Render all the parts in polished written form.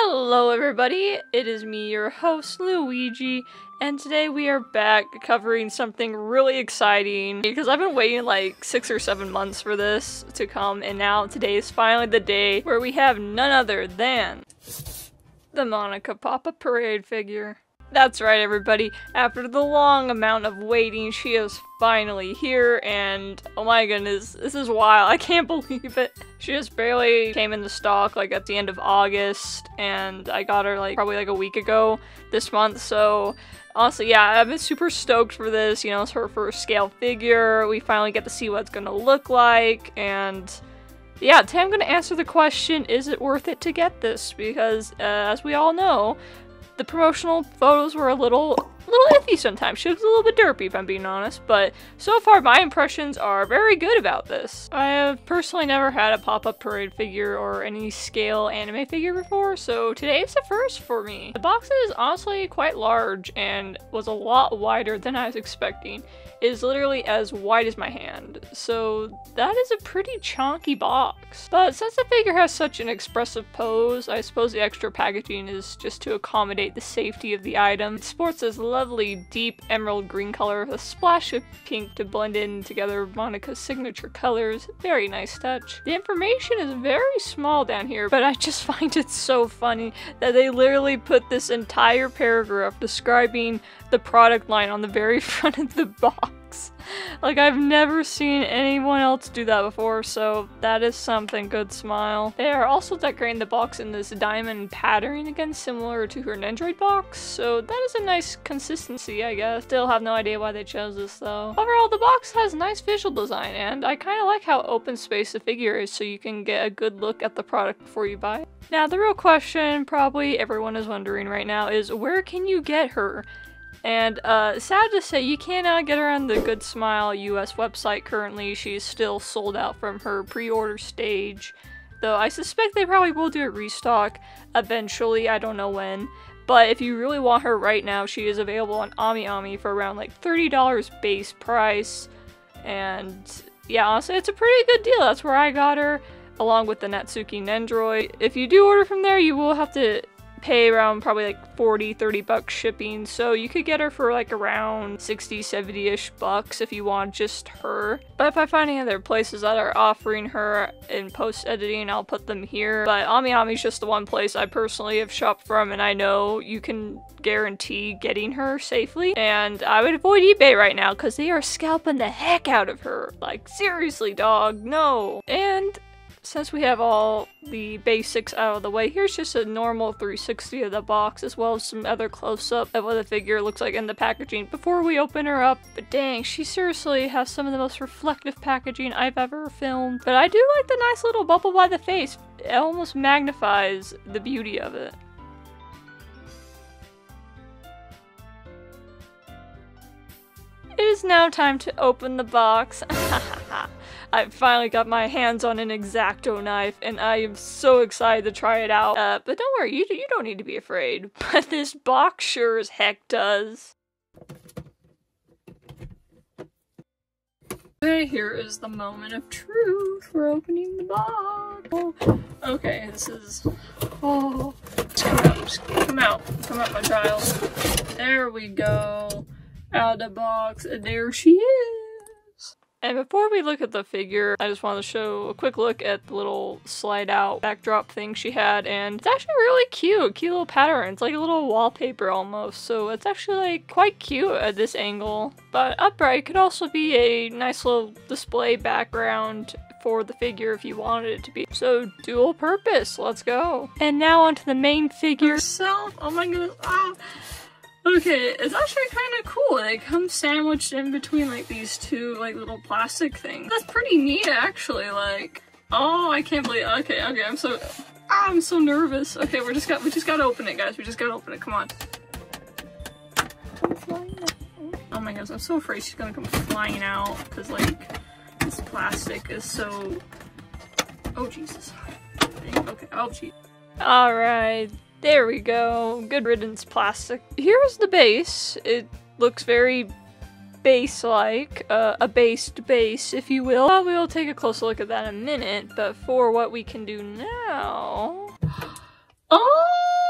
Hello everybody, it is me, your host, Luigi, and today we are back covering something really exciting because I've been waiting like 6 or 7 months for this to come, and now today is finally the day where we have none other than the Monica Papa Parade figure. That's right everybody, after the long amount of waiting, she is finally here, and oh my goodness, this is wild, I can't believe it. She just barely came into stock like at the end of August, and I got her like probably like a week ago this month, so honestly, yeah, I've been super stoked for this. You know, it's her first scale figure, we finally get to see what it's gonna look like, and yeah, today I'm gonna answer the question, is it worth it to get this? Because as we all know, the promotional photos were a little iffy sometimes. She looks a little bit derpy if I'm being honest, but so far my impressions are very good about this. I have personally never had a pop-up parade figure or any scale anime figure before, so today is the first for me. The box is honestly quite large and was a lot wider than I was expecting. It is literally as wide as my hand, so that is a pretty chunky box. But since the figure has such an expressive pose, I suppose the extra packaging is just to accommodate the safety of the item. It sports this lovely deep emerald green color with a splash of pink to blend in together Monica's signature colors. Very nice touch. The information is very small down here, but I just find it so funny that they literally put this entire paragraph describing the product line on the very front of the box. Like, I've never seen anyone else do that before, so that is something. Good smile. They are also decorating the box in this diamond pattern, again similar to her Nendoroid box, so that is a nice consistency, I guess. Still have no idea why they chose this though. Overall, the box has nice visual design, and I kind of like how open space the figure is so you can get a good look at the product before you buy it. Now, the real question probably everyone is wondering right now is, where can you get her? And sad to say, you cannot get her on the Good Smile US website currently. She's still sold out from her pre-order stage, though I suspect they probably will do a restock eventually, I don't know when. But if you really want her right now, she is available on AmiAmi for around like $30 base price. And yeah, honestly, it's a pretty good deal. That's where I got her, along with the Natsuki Nendoroid. If you do order from there, you will have to pay around probably like 40-30 bucks shipping, so you could get her for like around 60-70-ish bucks if you want just her. But if I find any other places that are offering her in post-editing, I'll put them here. But AmiAmi is just the one place I personally have shopped from, and I know you can guarantee getting her safely. And I would avoid eBay right now because they are scalping the heck out of her. Like, seriously, dog, no. And since we have all the basics out of the way, here's just a normal 360 of the box, as well as some other close-up of what the figure looks like in the packaging before we open her up. But dang, she seriously has some of the most reflective packaging I've ever filmed. But I do like the nice little bubble by the face. It almost magnifies the beauty of it. It is now time to open the box. I finally got my hands on an X-Acto knife, and I am so excited to try it out. But don't worry, you don't need to be afraid. But this box sure as heck does. Okay, here is the moment of truth for opening the box. Oh, okay, this is... Oh, just come out, my child. There we go. Out of the box, and there she is. And before we look at the figure, I just want to show a quick look at the little slide out backdrop thing she had, and it's actually really cute little pattern. It's like a little wallpaper almost, so it's actually like quite cute at this angle. But upright could also be a nice little display background for the figure if you wanted it to be. So dual purpose, let's go. And now onto the main figure itself. Oh my goodness, ah! Okay, it's actually kind of cool. It comes sandwiched in between like these two like little plastic things. That's pretty neat actually, like, oh, I can't believe, okay, I'm so nervous. Okay, we just gotta open it, guys. We just gotta open it, come on. Oh my goodness, I'm so afraid she's gonna come flying out because like this plastic is so, oh Jesus. Okay, oh geez. Alright. There we go. Good riddance, plastic. Here's the base. It looks very base-like. A based base, if you will. We will take a closer look at that in a minute, but for what we can do now... Oh!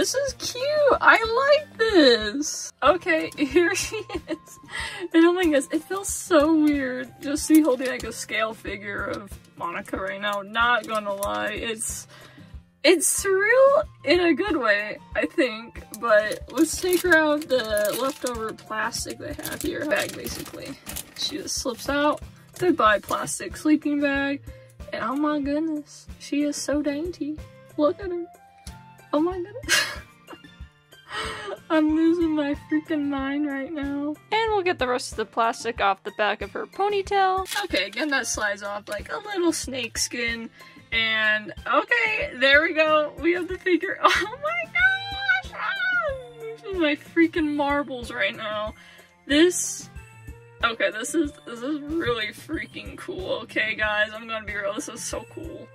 this is cute. I like this. Okay, here she is. And oh my gosh, it feels so weird just to be holding like a scale figure of Monica right now. Not gonna lie, it's surreal in a good way, I think. But let's take her out the leftover plastic they have here. Bag, basically. She just slips out. Goodbye, plastic sleeping bag. And oh my goodness, she is so dainty. Look at her. Oh my goodness. I'm losing my freaking mind right now. And we'll get the rest of the plastic off the back of her ponytail. Okay, again, that slides off like a little snake skin. And okay, there we go. We have the figure. Oh my gosh! Ah, this is my freaking marbles right now. Okay, this is really freaking cool. Okay, guys, I'm gonna be real. This is so cool.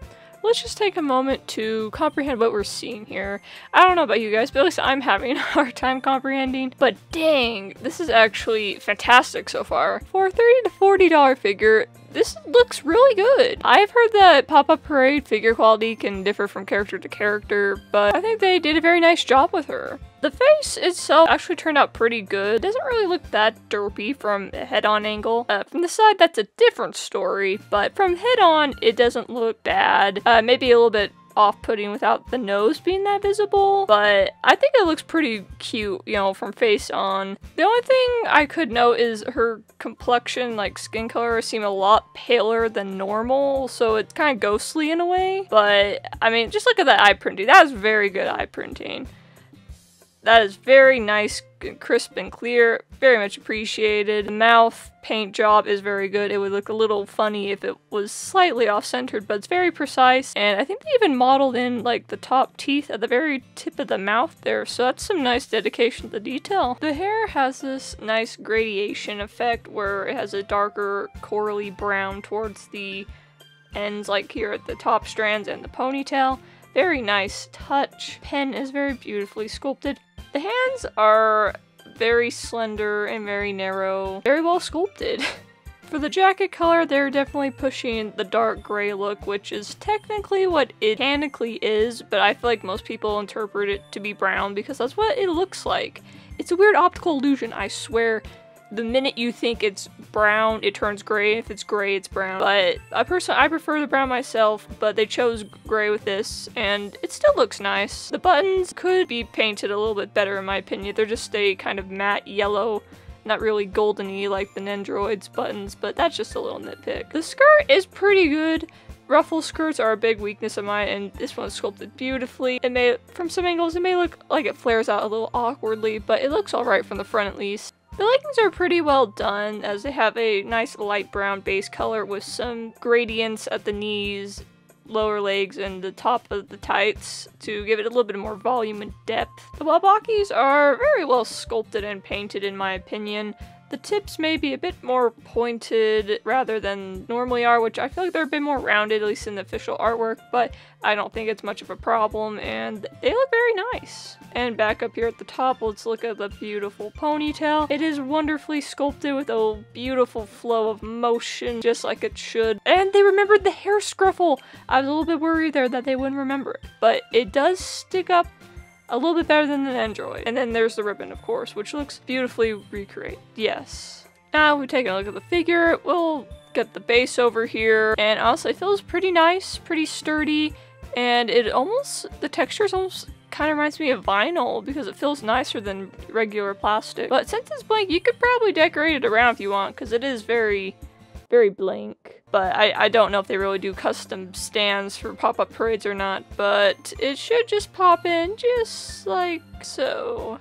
Let's just take a moment to comprehend what we're seeing here. I don't know about you guys, but at least I'm having a hard time comprehending. But dang, this is actually fantastic so far. For a $30 to $40 figure, this looks really good. I've heard that Pop-Up Parade figure quality can differ from character to character, but I think they did a very nice job with her. The face itself actually turned out pretty good. It doesn't really look that derpy from a head-on angle. From the side, that's a different story, but from head-on, it doesn't look bad. Maybe a little bit off-putting without the nose being that visible, but I think it looks pretty cute, you know, from face on. The only thing I could note is her complexion, like skin color, seem a lot paler than normal, so it's kind of ghostly in a way. But I mean, just look at that eye printing. That is very good eye printing. That is very nice, crisp and clear, very much appreciated. The mouth paint job is very good. It would look a little funny if it was slightly off-centered, but it's very precise. And I think they even modeled in like the top teeth at the very tip of the mouth there, so that's some nice dedication to detail. The hair has this nice gradation effect where it has a darker corally brown towards the ends, like here at the top strands and the ponytail. Very nice touch. Pen is very beautifully sculpted. The hands are very slender and very narrow, very well sculpted. For the jacket color, they're definitely pushing the dark gray look, which is technically what it mechanically is, but I feel like most people interpret it to be brown because that's what it looks like. It's a weird optical illusion, I swear. The minute you think it's brown, it turns gray. If it's gray, it's brown. But I prefer the brown myself, but they chose gray with this, and it still looks nice. The buttons could be painted a little bit better in my opinion. They're just a kind of matte yellow, not really goldeny like the Nendoroid's buttons, but that's just a little nitpick. The skirt is pretty good. Ruffle skirts are a big weakness of mine, and this one's sculpted beautifully. From some angles, it may look like it flares out a little awkwardly, but it looks alright from the front at least. The leggings are pretty well done, as they have a nice light brown base color with some gradients at the knees, lower legs, and the top of the tights to give it a little bit more volume and depth. The wabakis are very well sculpted and painted in my opinion. The tips may be a bit more pointed rather than normally are, which I feel like they're a bit more rounded, at least in the official artwork, but I don't think it's much of a problem, and they look very nice. And back up here at the top, let's look at the beautiful ponytail. It is wonderfully sculpted with a beautiful flow of motion, just like it should. And they remembered the hair scruffle! I was a little bit worried there that they wouldn't remember it, but it does stick up a little bit better than the Nendoroid. And then there's the ribbon, of course, which looks beautifully recreated. Yes. Now we've taken a look at the figure. We'll get the base over here. And honestly, it feels pretty nice, pretty sturdy. And the texture's almost kind of reminds me of vinyl because it feels nicer than regular plastic. But since it's blank, you could probably decorate it around if you want because it is very, very blank. But I don't know if they really do custom stands for pop-up parades or not, but it should just pop in just like so.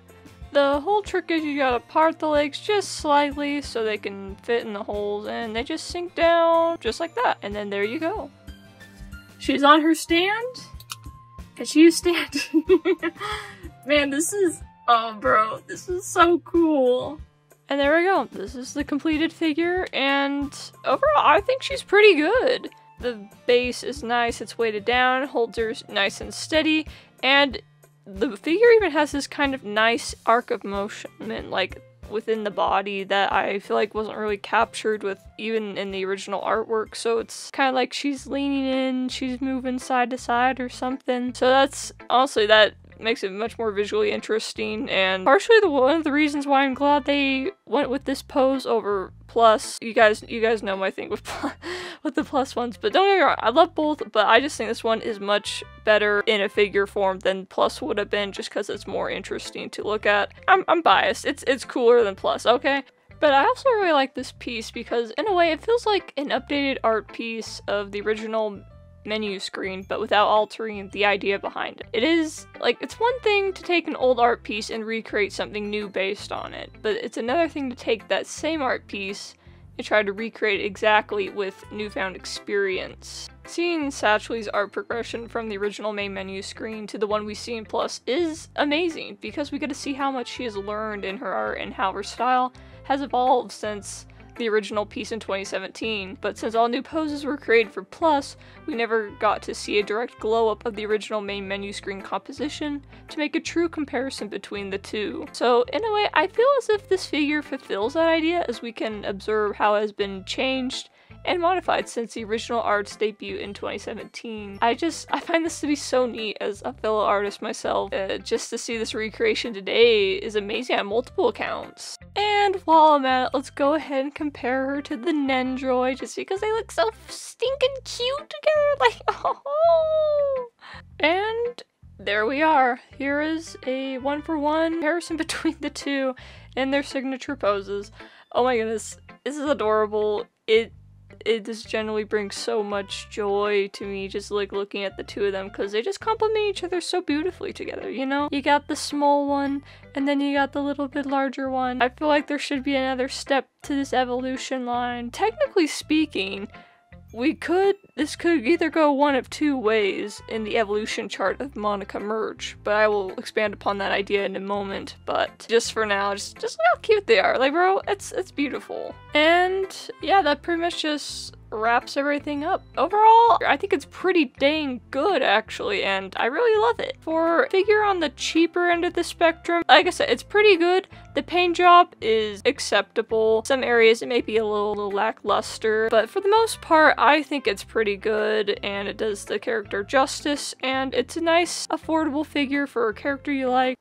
The whole trick is you gotta part the legs just slightly so they can fit in the holes, and they just sink down just like that. And then there you go. She's on her stand, and she's standing. Man, oh bro, this is so cool. And there we go. This is the completed figure, and overall, I think she's pretty good. The base is nice, it's weighted down, holds her nice and steady, and the figure even has this kind of nice arc of motion, like, within the body that I feel like wasn't really captured with even in the original artwork, so it's kind of like she's leaning in, she's moving side to side or something. So that's, honestly, that makes it much more visually interesting, and partially one of the reasons why I'm glad they went with this pose over Plus. You guys know my thing with with the Plus ones, but don't get me wrong, I love both, but I just think this one is much better in a figure form than Plus would have been, just because it's more interesting to look at. I'm biased. It's cooler than Plus, okay? But I also really like this piece because in a way it feels like an updated art piece of the original menu screen, but without altering the idea behind it. It is, like, it's one thing to take an old art piece and recreate something new based on it, but it's another thing to take that same art piece and try to recreate it exactly with newfound experience. Seeing Satchelly's art progression from the original main menu screen to the one we see in Plus is amazing, because we get to see how much she has learned in her art and how her style has evolved since the original piece in 2017, but since all new poses were created for Plus, we never got to see a direct glow-up of the original main menu screen composition to make a true comparison between the two. So in a way, I feel as if this figure fulfills that idea, as we can observe how it has been changed and modified since the original art's debut in 2017. I find this to be so neat as a fellow artist myself. Just to see this recreation today is amazing on multiple accounts. And while I'm at it, let's go ahead and compare her to the Nendroid, just because they look so stinking cute together, like, oh! And there we are. Here is a one-for-one comparison between the two and their signature poses. Oh my goodness, this is adorable. It just generally brings so much joy to me, just like looking at the two of them, because they just complement each other so beautifully together, you know? You got the small one, and then you got the little bit larger one. I feel like there should be another step to this evolution line. Technically speaking, this could either go one of two ways in the evolution chart of Monica merch, but I will expand upon that idea in a moment. But just for now, just look how cute they are. Like, bro, it's beautiful. And yeah, that pretty much just wraps everything up. Overall, I think it's pretty dang good, actually, and I really love it. For a figure on the cheaper end of the spectrum, like I said, it's pretty good. The paint job is acceptable. Some areas it may be a little lackluster, but for the most part, I think it's pretty good, and it does the character justice, and it's a nice, affordable figure for a character you like,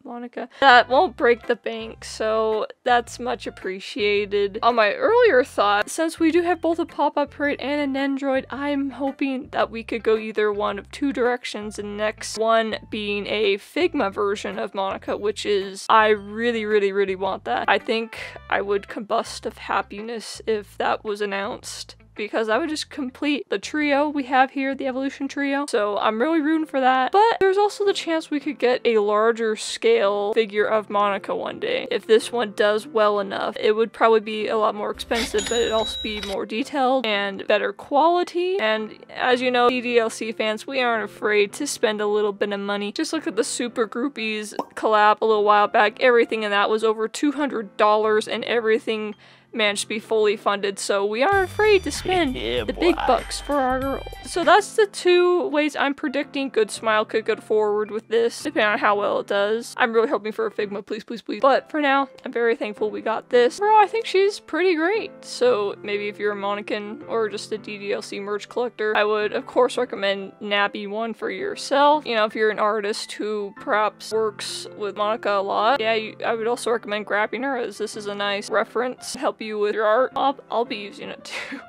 Monica, that won't break the bank, so that's much appreciated. On my earlier thought, since we do have both a pop-up parade and a Nendroid, I'm hoping that we could go either one of two directions, and next one being a Figma version of Monica, which is, I really want that. I think I would combust of happiness if that was announced, because I would just complete the trio we have here, the Evolution trio. So I'm really rooting for that. But there's also the chance we could get a larger scale figure of Monica one day. If this one does well enough, it would probably be a lot more expensive, but it'd also be more detailed and better quality. And as you know, DDLC fans, we aren't afraid to spend a little bit of money. Just look at the Super Groupies collab a little while back. Everything in that was over $200, and everything managed to be fully funded, so we aren't afraid to spend the big bucks for our girls. So that's the two ways I'm predicting Good Smile could go forward with this, depending on how well it does. I'm really hoping for a Figma, please, please, please. But for now, I'm very thankful we got this. Overall, I think she's pretty great. So maybe if you're a Monican or just a DDLC merch collector, I would of course recommend nabbing one for yourself. You know, if you're an artist who perhaps works with Monica a lot, yeah, I would also recommend grabbing her, as this is a nice reference to help you with your art. I'll be using it too,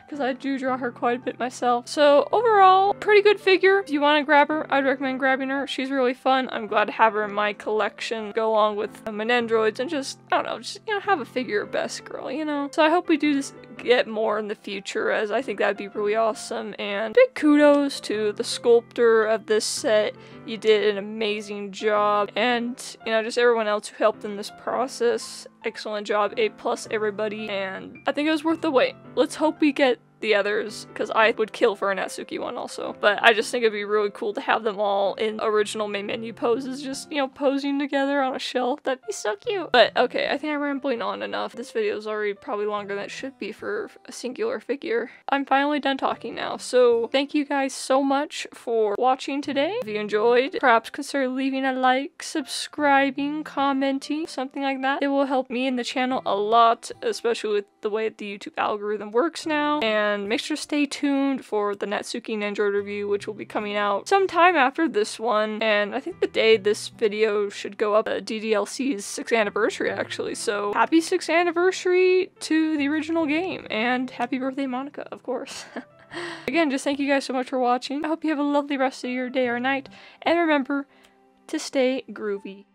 because I do draw her quite a bit myself. So overall, pretty good figure. If you want to grab her, I'd recommend grabbing her. She's really fun. I'm glad to have her in my collection, go along with my Nendroids, and just, I don't know, just, you know, have a figure of Best Girl, you know? So I hope we do this, get more in the future, as I think that'd be really awesome. And big kudos to the sculptor of this set. You did an amazing job, and you know, just everyone else who helped in this process. Excellent job, A+ everybody, and I think it was worth the wait. Let's hope we get the others, because I would kill for an Natsuki one also. But I just think it'd be really cool to have them all in original main menu poses, just, you know, posing together on a shelf. That'd be so cute. But okay, I think I'm rambling on enough. This video is already probably longer than it should be for a singular figure. I'm finally done talking now, so thank you guys so much for watching today. If you enjoyed, perhaps consider leaving a like, subscribing, commenting, something like that. It will help me and the channel a lot, especially with the way the YouTube algorithm works now. And and make sure to stay tuned for the Natsuki Ninja review, which will be coming out sometime after this one, and I think the day this video should go up, DDLC's 6th anniversary actually, so happy 6th anniversary to the original game, and happy birthday Monica, of course. Again, just thank you guys so much for watching. I hope you have a lovely rest of your day or night, and remember to stay groovy.